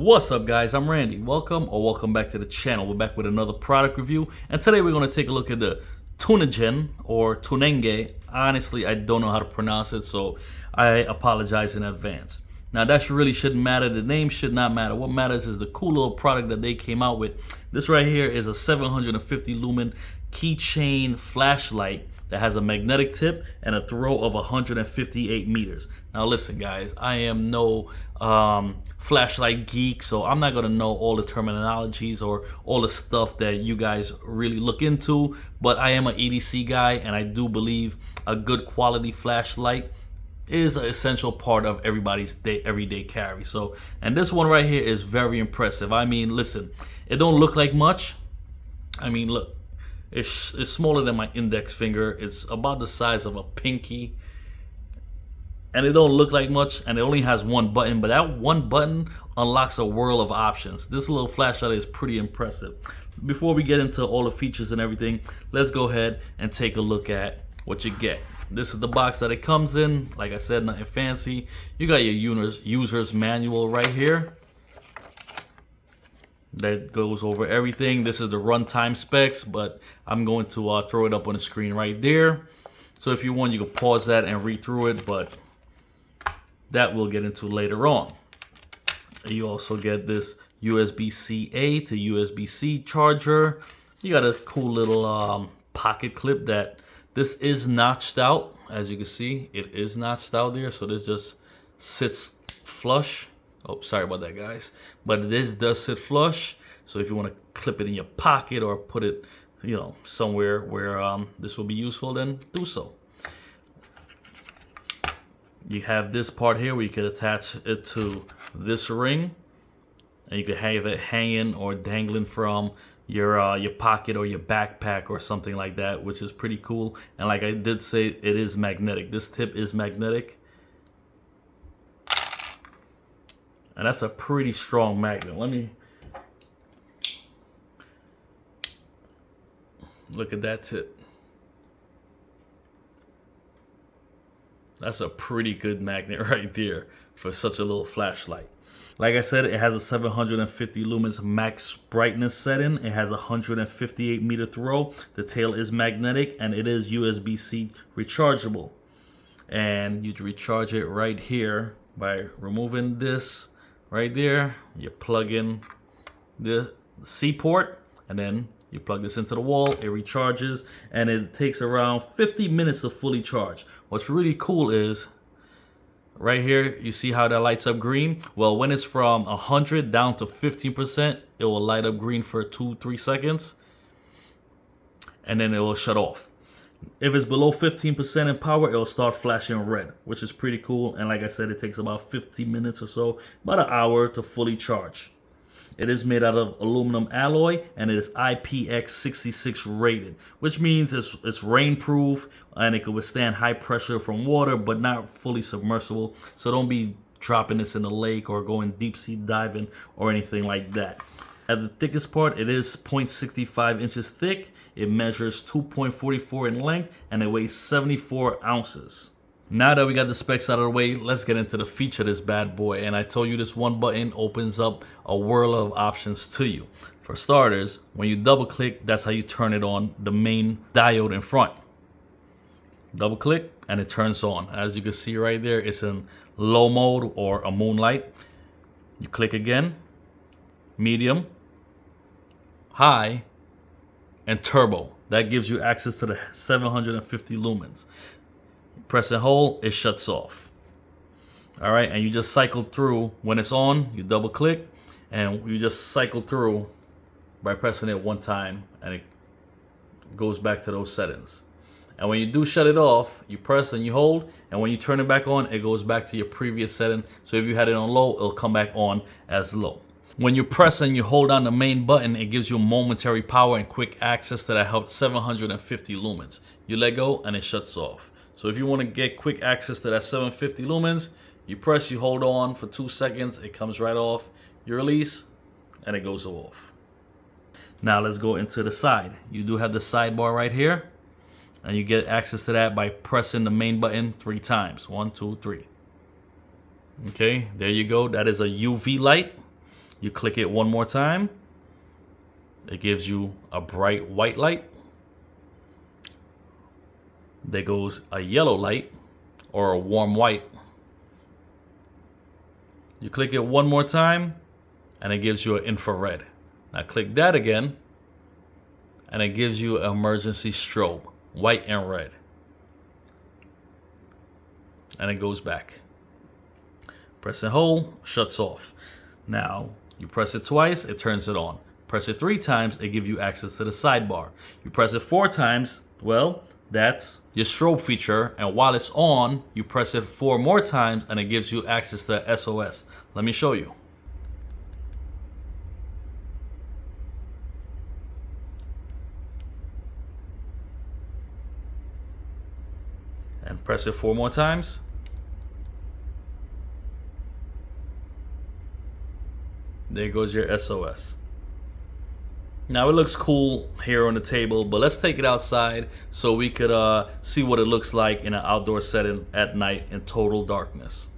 What's up, guys? I'm Randy. Welcome back to the channel. We're back with another product review, and today we're going to take a look at the Tunenge or Tunenge. Honestly, I don't know how to pronounce it, so I apologize in advance. Now, that really shouldn't matter. The name should not matter. What matters is the cool little product that they came out with. This right here is a 750 lumen Keychain Flashlight that has a magnetic tip and a throw of 158 meters. Now listen, guys, I am no flashlight geek, so I'm not gonna know all the terminologies or all the stuff that you guys really look into, but I am an EDC guy, and I do believe a good quality flashlight is an essential part of everybody's everyday carry. So, and this one right here is very impressive. I mean, listen, it don't look like much. I mean, look, it's smaller than my index finger. It's about the size of a pinky, and it don't look like much, and it only has one button, but that one button unlocks a world of options. This little flashlight is pretty impressive. Before we get into all the features and everything, let's go ahead and take a look at what you get. This is the box that it comes in. Like I said, nothing fancy. You got your user's manual right here that goes over everything. This is the runtime specs, but I'm going to throw it up on the screen right there. So if you want, you can pause that and read through it, but that we'll get into later on. You also get this USB-C-A to USB-C charger. You got a cool little pocket clip that this is notched out. As you can see, it is notched out there, so this just sits flush. Oh, sorry about that, guys. But this does sit flush, so if you want to clip it in your pocket or put it, you know, somewhere where this will be useful, then do so. You have this part here where you can attach it to this ring, and you can have it hanging or dangling from your pocket or your backpack or something like that, which is pretty cool. And like I did say, it is magnetic. This tip is magnetic, and that's a pretty strong magnet. Let me look at that tip. That's a pretty good magnet right there for such a little flashlight. Like I said, it has a 750 lumens max brightness setting. It has a 158 meter throw. The tail is magnetic, and it is USB-C rechargeable. And you recharge it right here by removing this right there. You plug in the C port, and then you plug this into the wall. It recharges, and it takes around 50 minutes to fully charge. What's really cool is right here, you see how that lights up green? Well, when it's from 100 down to 15%, it will light up green for 2-3 seconds, and then it will shut off. If it's below 15% in power, it will start flashing red, which is pretty cool. And like I said, it takes about 50 minutes or so, about an hour to fully charge. It is made out of aluminum alloy, and it is IPX66 rated, which means it's rainproof, and it can withstand high pressure from water, but not fully submersible. So don't be dropping this in the lake or going deep sea diving or anything like that. At the thickest part, it is 0.65 inches thick. It measures 2.44 in length, and it weighs 74 ounces. Now that we got the specs out of the way, let's get into the feature of this bad boy. And I told you this one button opens up a world of options to you. For starters, when you double click, that's how you turn it on, the main diode in front. Double click and it turns on. As you can see right there, it's in low mode or a moonlight. You click again, medium, high, and turbo. That gives you access to the 750 lumens. Press and hold, it shuts off. All right, and you just cycle through. When it's on, you double click, and you just cycle through by pressing it one time, and it goes back to those settings. And when you do shut it off, you press and you hold, and when you turn it back on, it goes back to your previous setting. So if you had it on low, it'll come back on as low. When you press and you hold down the main button, it gives you momentary power and quick access to that 750 lumens. You let go and it shuts off. So if you want to get quick access to that 750 lumens, you press, you hold on for 2 seconds, it comes right off. You release, and it goes off. Now let's go into the side. You do have the sidebar right here, and you get access to that by pressing the main button 3 times. 1, 2, 3. Okay, there you go. That is a UV light. You click it one more time. It gives you a bright white light. There goes a yellow light or a warm white. You click it one more time and it gives you an infrared. Now click that again and it gives you an emergency strobe, white and red. And it goes back. Press and hold, shuts off. Now you press it twice, it turns it on. Press it 3 times, it gives you access to the sidebar. You press it 4 times, well, that's your strobe feature. And while it's on, you press it 4 more times and it gives you access to SOS. Let me show you. And press it 4 more times. There goes your SOS. Now it looks cool here on the table, but let's take it outside so we could see what it looks like in an outdoor setting at night in total darkness.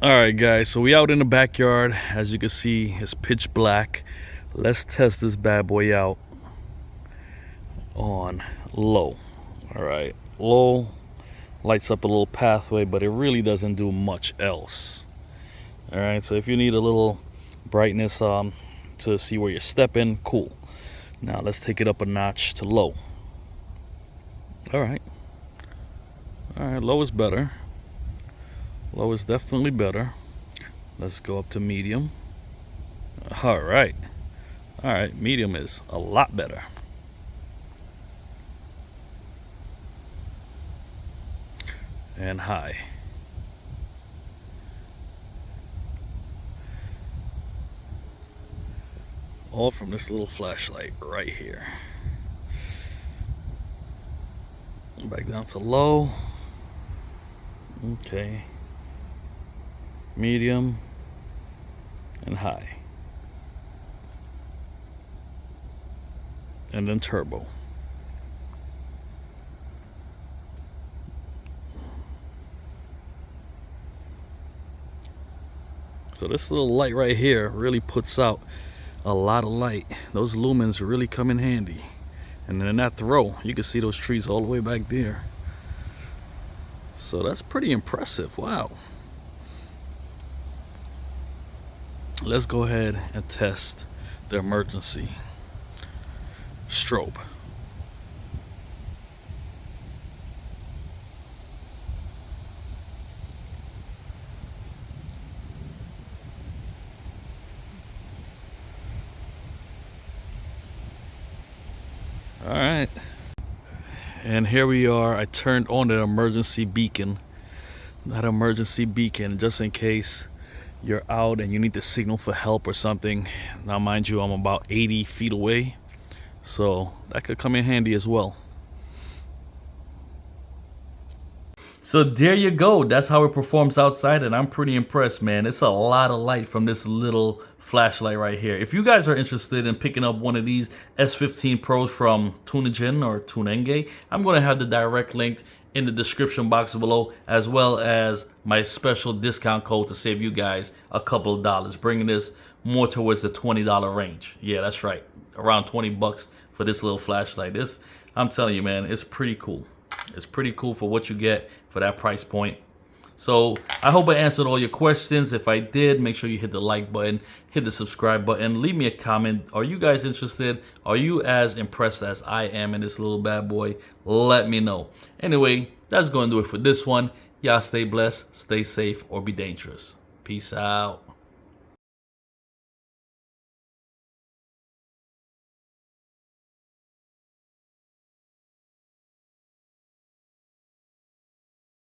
All right, guys, so we out in the backyard. As you can see, it's pitch black. Let's test this bad boy out on low. All right, low lights up a little pathway, but it really doesn't do much else. All right, so if you need a little brightness to see where you're stepping, cool. Now let's take it up a notch to low. All right, low is better. Low is definitely better. Let's go up to medium. All right, medium is a lot better. And high. All from this little flashlight right here. Back down to low. Okay. Medium and high. And then turbo. So this little light right here really puts out a lot of light. Those lumens really come in handy. And then in that throw, you can see those trees all the way back there. So that's pretty impressive. Wow. Let's go ahead and test the emergency strobe. All right, and here we are. I turned on the emergency beacon. That emergency beacon, just in case you're out and you need to signal for help or something. Now, mind you, I'm about 80 feet away, so that could come in handy as well. So there you go. That's how it performs outside, and I'm pretty impressed, man. It's a lot of light from this little flashlight right here. If you guys are interested in picking up one of these S15 Pros from Tunenge, I'm going to have the direct link in the description box below, as well as my special discount code to save you guys a couple of dollars, bringing this more towards the $20 range. Yeah, that's right. Around 20 bucks for this little flashlight. This, I'm telling you, man, it's pretty cool. It's pretty cool for what you get for that price point. So I hope I answered all your questions. If I did, make sure you hit the like button, hit the subscribe button, leave me a comment. Are you guys interested? Are you as impressed as I am in this little bad boy? Let me know. Anyway, that's going to do it for this one. Y'all stay blessed, stay safe, or be dangerous. Peace out.